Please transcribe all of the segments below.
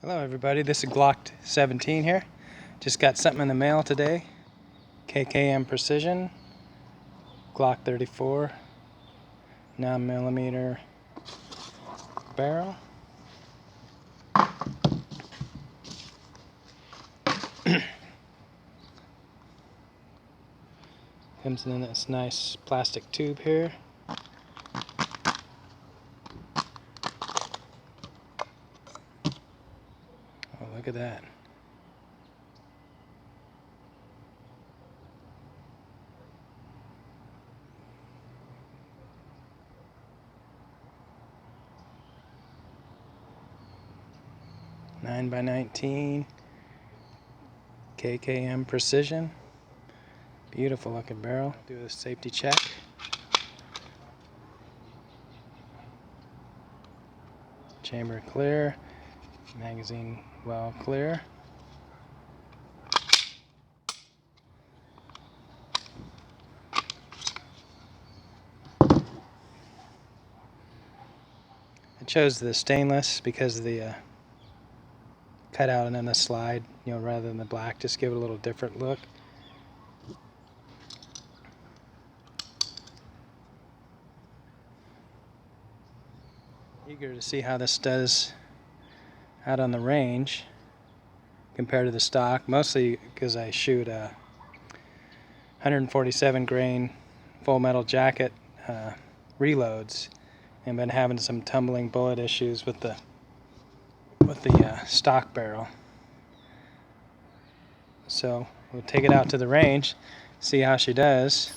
Hello everybody, this is Glock 17 here. Just got something in the mail today. KKM Precision Glock 34 9mm barrel. Comes in this nice plastic tube here. Oh, look at that. (9 by 19) KKM Precision. Beautiful looking barrel. Do a safety check. Chamber clear. Magazine well clear. I chose the stainless because of the cutout and then the slide, rather than the black, just give it a little different look. Eager to see how this does out on the range compared to the stock, mostly because I shoot a 147 grain full metal jacket reloads and been having some tumbling bullet issues with the stock barrel. So we'll take it out to the range, see how she does.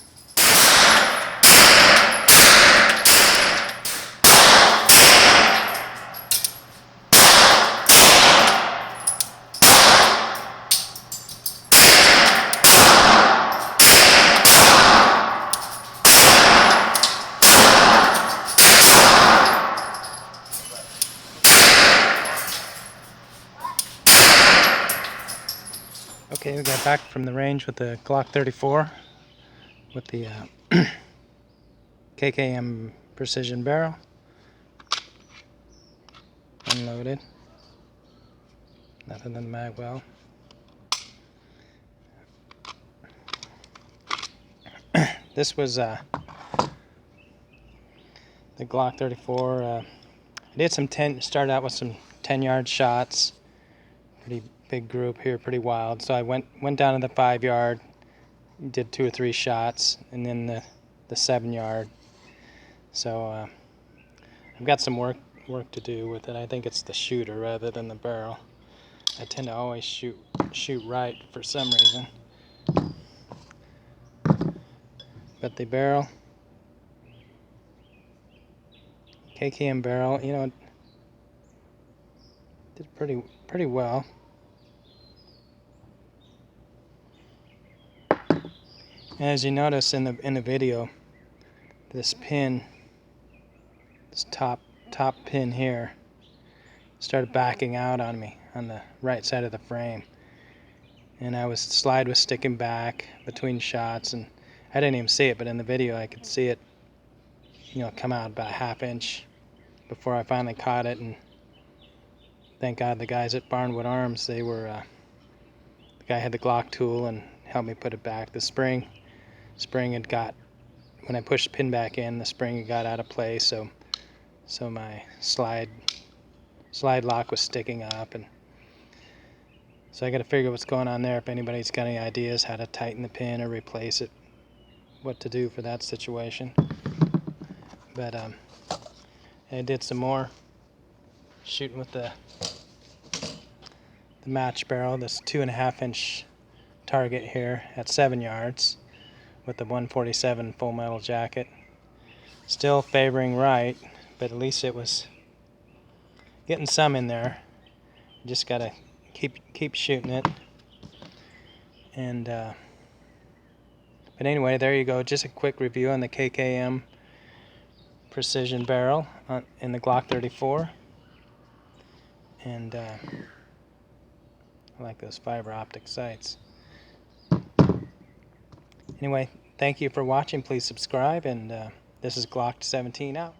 Okay, we got back from the range with the Glock 34 with the KKM Precision barrel. Unloaded. Nothing in the mag well. This was the Glock 34. I did started out with some 10-yard shots. Pretty big group here, pretty wild. So I went down to the 5-yard, did 2 or 3 shots, and then the 7-yard. So I've got some work to do with it. I think it's the shooter rather than the barrel. I tend to always shoot right for some reason. But the barrel, KKM barrel, did pretty well. As you notice in the video, this pin, this top pin here, started backing out on me on the right side of the frame, and slide was sticking back between shots, and I didn't even see it, but in the video I could see it, come out about a ½ inch before I finally caught it. And thank God the guys at Barnwood Arms, the guy had the Glock tool and helped me put it back. The spring had got, when I pushed the pin back in, the spring had got out of place, so my slide lock was sticking up, and so I got to figure what's going on there. If anybody's got any ideas how to tighten the pin or replace it, what to do for that situation. But I did some more shooting with the match barrel, this 2.5 inch target here at 7 yards with the 147 full metal jacket. Still favoring right, but at least it was getting some in there. Just gotta keep shooting it. And but anyway, there you go. Just a quick review on the KKM Precision barrel in the Glock 34. And I like those fiber optic sights. Anyway, thank you for watching. Please subscribe, and this is Glock 17 out.